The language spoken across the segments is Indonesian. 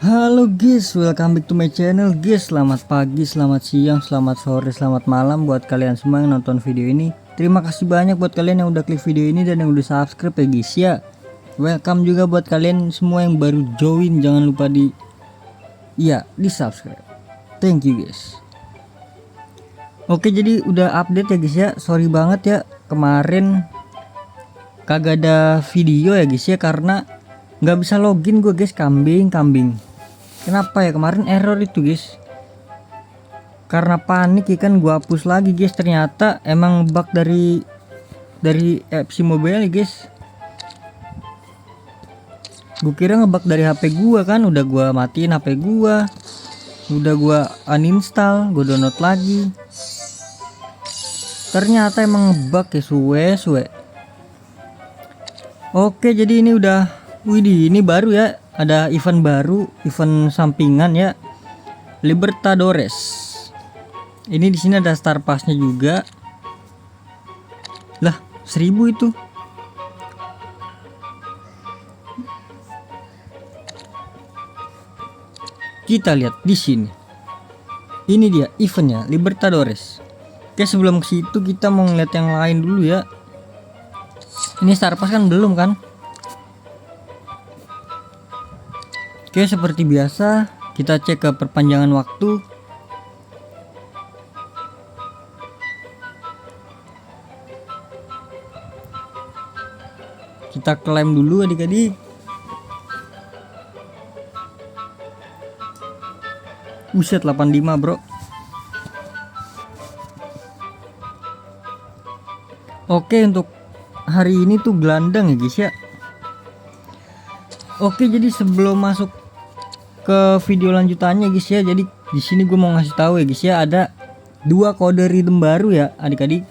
Halo guys, welcome back to my channel guys. Selamat pagi, selamat siang, selamat sore, selamat malam buat kalian semua yang nonton video ini. Terima kasih banyak buat kalian yang udah klik video ini dan yang udah subscribe ya guys ya. Welcome juga buat kalian semua yang baru join, jangan lupa di subscribe. Thank you guys. Oke, jadi udah update ya guys ya. Sorry banget ya kemarin kagak ada video ya guys ya, karena nggak bisa login gue guys. Kambing kenapa ya kemarin error itu guys, karena panik ya kan. Gue hapus lagi guys, ternyata emang bug dari FC Mobile ya guys. Gue kira ngebug dari HP gue kan, udah gue matiin HP gue, udah gue uninstall, gue download lagi, ternyata emang ngebug ya. suwe. Oke, jadi ini udah, widih, ini baru ya, ada event baru, event sampingan ya, Libertadores. Ini di sini ada Star Pass-nya juga. Lah, 1000 itu. Kita lihat di sini. Ini dia eventnya, Libertadores. Oke, sebelum ke situ kita mau ngeliat yang lain dulu ya. Ini Star Pass kan belum kan? Oke, seperti biasa kita cek ke perpanjangan waktu. Kita klaim dulu adik-adik. Buset, 85 bro. Oke, untuk hari ini tuh gelandang ya guys ya. Oke, jadi sebelum masuk ke video lanjutannya guys ya, jadi di sini gue mau ngasih tahu ya guys ya, ada 2 kode redeem baru ya adik-adik.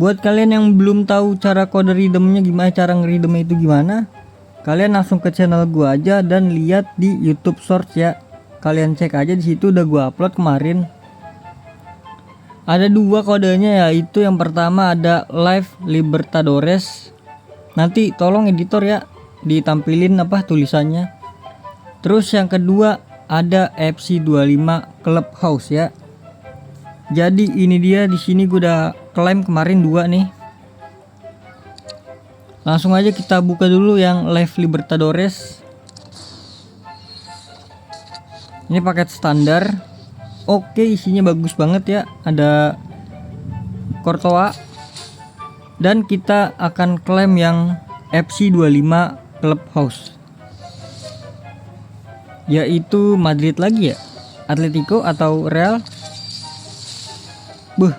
Buat kalian yang belum tahu cara kode redeemnya gimana, cara ngeredeem itu gimana, kalian langsung ke channel gue aja dan lihat di YouTube Shorts ya. Kalian cek aja di situ, udah gue upload kemarin. Ada 2 kodenya, yaitu yang pertama ada Live Libertadores. Nanti tolong editor ya ditampilin apa tulisannya. Terus yang kedua ada FC25 Clubhouse ya. Jadi ini dia, di sini gue udah klaim kemarin 2 nih. Langsung aja kita buka dulu yang Live Libertadores. Ini paket standar. Oke, isinya bagus banget ya. Ada Courtois. Dan kita akan klaim yang FC25 Clubhouse, yaitu Madrid lagi ya, Atletico atau Real. Buh,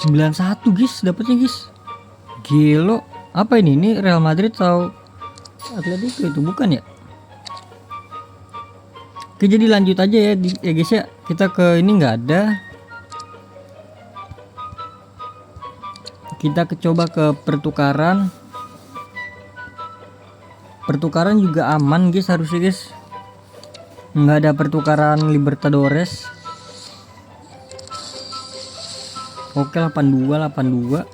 (91) guys dapatnya guys. Gelo. Apa ini? Ini Real Madrid atau Atletico itu, bukan ya? Oke, jadi lanjut aja ya, guys ya. Kita ke ini nggak ada. Kita coba ke pertukaran. Pertukaran juga aman guys harusnya guys. Nggak ada pertukaran Libertadores. Oke, 82.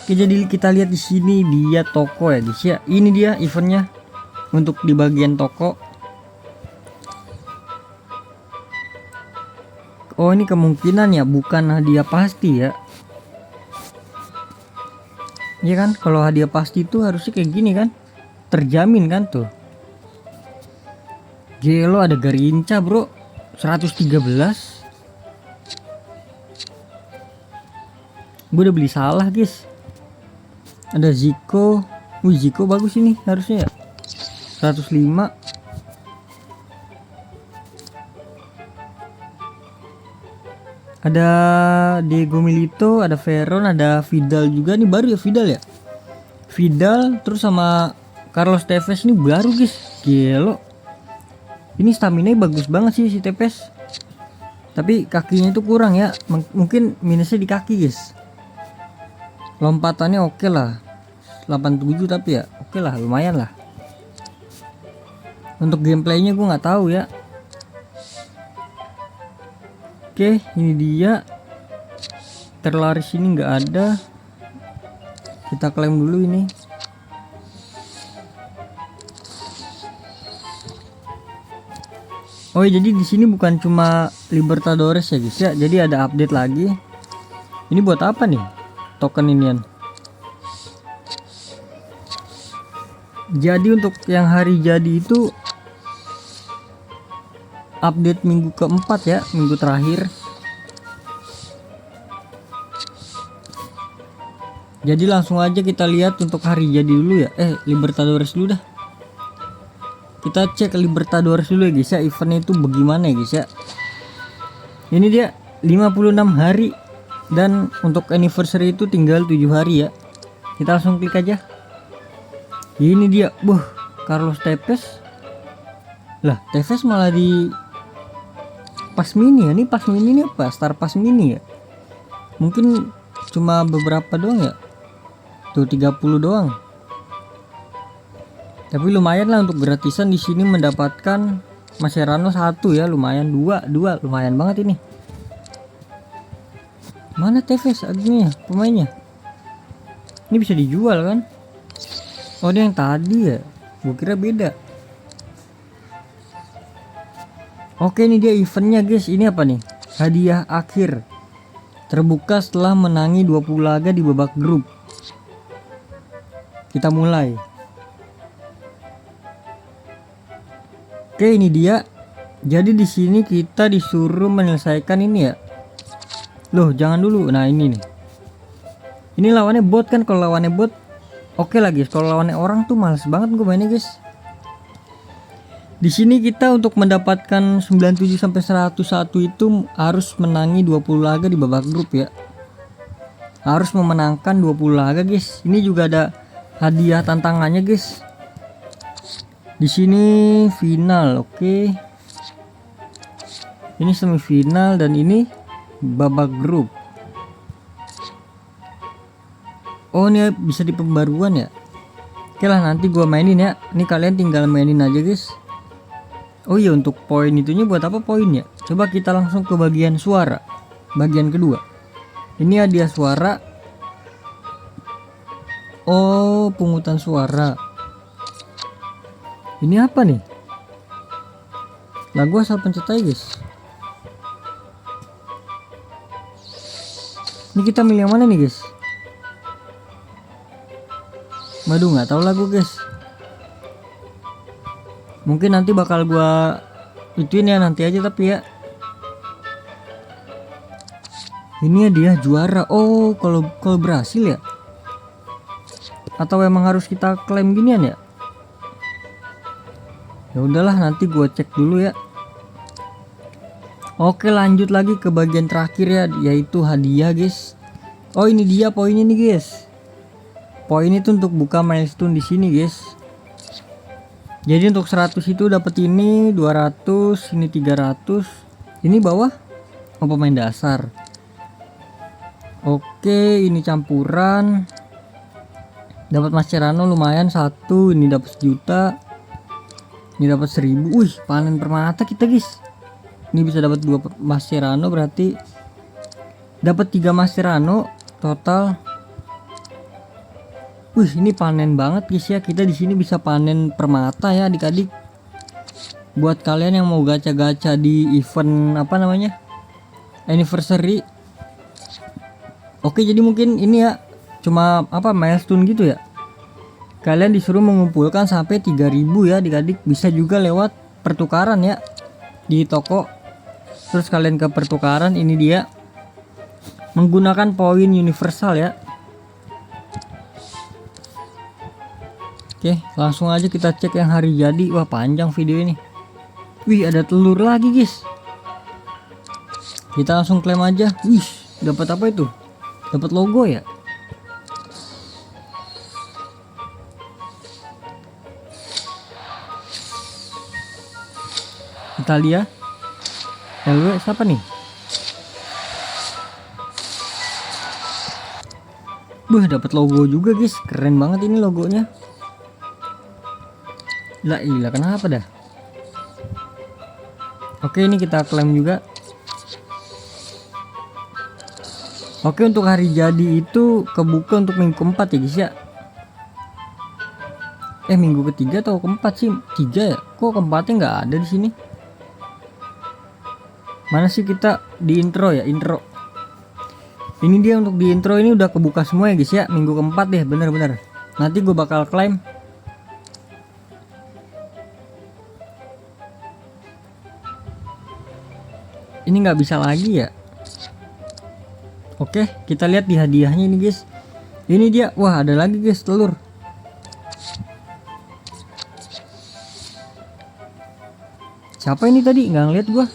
Oke, jadi kita lihat di sini dia toko ya guys ya. Ini dia eventnya untuk di bagian toko. Oh, ini kemungkinan ya bukan hadiah pasti ya. Iya kan, kalau hadiah pasti itu harusnya kayak gini kan, terjamin kan tuh. Gelo, ada Garinca bro, 113. Gue udah beli salah guys. Ada Zico. Wih, Zico bagus ini harusnya ya, 105. Ada Diego Milito, ada Veron, ada Vidal juga. Nih baru ya Vidal ya. Vidal terus sama Carlos Tevez, ini baru guys. Gelo. Ini stamina bagus banget sih si Tevez. Tapi kakinya itu kurang ya. Mungkin minusnya di kaki guys. Lompatannya oke lah. 87 tapi ya oke lah, lumayan lah. Untuk gameplaynya gue nggak tahu ya. Oke, ini dia. Terlaris ini nggak ada. Kita klaim dulu ini. Oh jadi di sini bukan cuma Libertadores ya guys ya. Jadi ada update lagi. Ini buat apa nih? Token inian. Jadi untuk yang hari jadi itu update minggu keempat ya, minggu terakhir. Jadi langsung aja kita lihat untuk hari jadi dulu ya. Libertadores dulu dah. Kita cek Libertadores dulu ya guys ya, eventnya itu bagaimana ya guys ya. Ini dia 56 hari dan untuk anniversary itu tinggal 7 hari ya. Kita langsung klik aja. Ini dia, Carlos Tevez. Lah, Tevez malah di pas mini ya. Ini pas mini ini apa? Star pas mini ya. Mungkin cuma beberapa doang ya. Tuh 30 doang. Tapi lumayan lah untuk gratisan di sini mendapatkan Mascherano 1 ya, lumayan. Dua lumayan banget ini. Mana Tevez akhirnya pemainnya? Ini bisa dijual kan? Oh ini yang tadi ya, gua kira beda. Oke ini dia eventnya guys. Ini apa nih? Hadiah akhir terbuka setelah menangi 20 laga di babak grup. Kita mulai. Oke ini dia. Jadi di sini kita disuruh menyelesaikan ini ya. Loh jangan dulu. Nah ini nih. Ini lawannya bot kan. Kalau lawannya bot oke lah guys. Kalau lawannya orang tuh males banget gue mainnya guys. Di sini kita untuk mendapatkan 97 sampai 101 itu harus menangi 20 laga di babak grup ya. Harus memenangkan 20 laga guys. Ini juga ada hadiah tantangannya guys. Di sini final, oke. Ini semifinal dan ini babak grup. Oh ini bisa di pembaruan ya. Oke lah nanti gua mainin ya. Ini kalian tinggal mainin aja guys. Oh iya untuk poin itunya buat apa poinnya? Coba kita langsung ke bagian suara. Bagian kedua. Ini hadiah suara. Oh pungutan suara. Ini apa nih? Lah gua asal pencet aja guys. Ini kita milih yang mana nih guys? Waduh nggak tahu lagu guys. Mungkin nanti bakal gua ituin ya nanti aja tapi ya. Ini dia juara. Oh kalau berhasil ya. Atau emang harus kita klaim ginian ya? Ya udahlah nanti gua cek dulu ya. Oke lanjut lagi ke bagian terakhir ya, yaitu hadiah guys. Oh ini dia poinnya nih guys. Poin itu untuk buka milestone di sini guys. Jadi untuk 100 itu dapat ini 200, ini 300. Ini bawah pemain dasar. Oke ini campuran. Dapat Mascherano lumayan 1, ini dapat 1 juta. Ini dapat 1000. Wih, panen permata kita, guys. Ini bisa dapat 2 Mascherano berarti dapat 3 Mascherano total. Wih, ini panen banget, guys ya. Kita di sini bisa panen permata ya, adik-adik. Buat kalian yang mau gacha-gacha di event apa namanya? Anniversary. Oke, jadi mungkin ini ya cuma apa milestone gitu ya. Kalian disuruh mengumpulkan sampai 3000 ya adik-adik. Bisa juga lewat pertukaran ya di toko. Terus kalian ke pertukaran, ini dia menggunakan poin universal ya. Oke langsung aja kita cek yang hari jadi. Wah panjang video ini. Wih ada telur lagi guys. Kita langsung klaim aja. Wih dapat apa itu? Dapat logo ya. Italia LW siapa nih? Dapat logo juga guys, keren banget ini logonya. Lah iya kenapa dah? Oke ini kita klaim juga. Oke, untuk hari jadi itu kebuka untuk minggu keempat ya guys ya. Minggu ketiga atau keempat sih? 3 ya? Kok keempatnya nggak ada di sini? Mana sih kita di intro ya, intro. Ini dia untuk di intro ini udah kebuka semua ya guys ya. Minggu keempat deh, bener-bener. Nanti gue bakal klaim. Ini nggak bisa lagi ya. Oke, kita lihat di hadiahnya ini guys. Ini dia, wah ada lagi guys telur. Siapa ini tadi? Nggak ngeliat gua.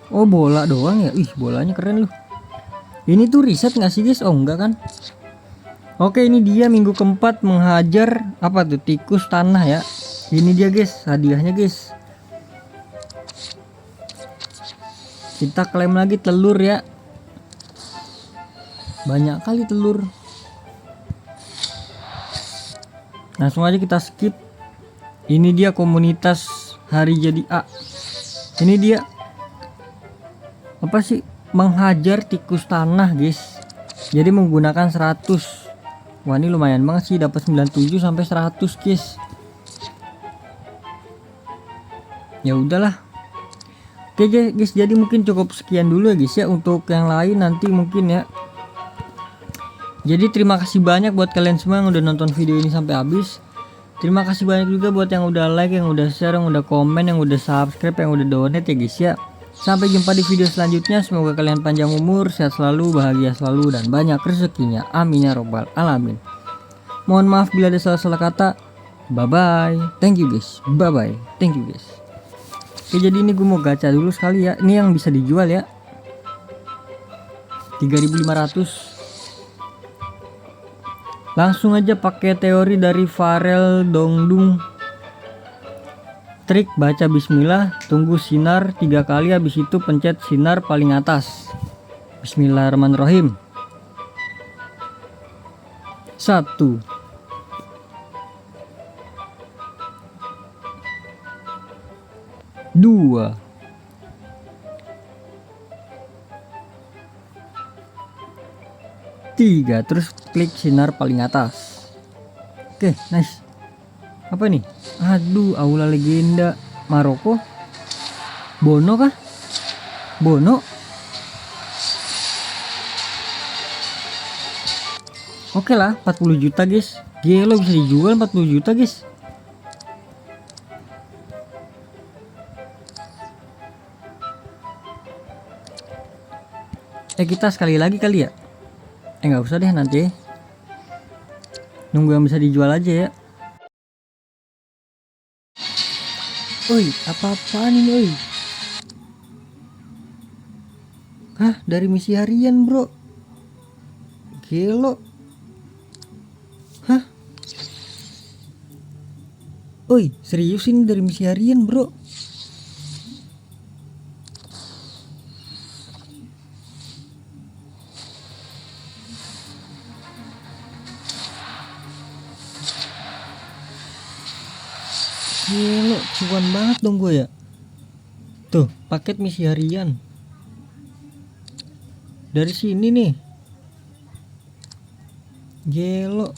Oh bola doang ya. Ih bolanya keren loh. Ini tuh riset nggak sih guys? Oh enggak kan? Oke, ini dia minggu keempat menghajar apa tuh, tikus tanah ya. Ini dia guys hadiahnya guys. Kita klaim lagi telur ya. Banyak kali telur. Langsung aja kita skip. Ini dia komunitas hari jadi A. Ini dia apa sih, menghajar tikus tanah guys. Jadi menggunakan 100. Wah ini lumayan banget sih, dapat 97 sampai 100 guys. Ya udahlah. Oke guys, jadi mungkin cukup sekian dulu ya guys ya. Untuk yang lain nanti mungkin ya. Jadi terima kasih banyak buat kalian semua yang udah nonton video ini sampai habis. Terima kasih banyak juga buat yang udah like, yang udah share, yang udah komen, yang udah subscribe, yang udah donate ya guys ya. Sampai jumpa di video selanjutnya. Semoga kalian panjang umur, sehat selalu, bahagia selalu, dan banyak rezekinya. Amin ya robbal alamin. Mohon maaf bila ada salah-salah kata. Bye bye. Thank you guys. Bye bye. Thank you guys. Oke, jadi ini gue mau gacha dulu sekali ya. Ini yang bisa dijual ya. 3.500. Langsung aja pakai teori dari Farel Dongdung. Trik baca bismillah, tunggu sinar 3 kali, habis itu pencet sinar paling atas. Bismillahirrahmanirrahim. 1 2 3, terus klik sinar paling atas. Oke, nice. Apa nih? Aduh, aula legenda Maroko. Bono kah? Bono. Oke lah, 40 juta guys. Gila, bisa dijual 40 juta guys. Kita sekali lagi kali ya. Nggak usah deh, nanti nunggu yang bisa dijual aja ya. Oi, apa-apaan ini oi? Hah, dari misi harian bro. Gelo. Hah? Oi, serius ini dari misi harian bro. Gila, cuan banget dong gue ya. Tuh, paket misi harian. Dari sini nih. Gelo.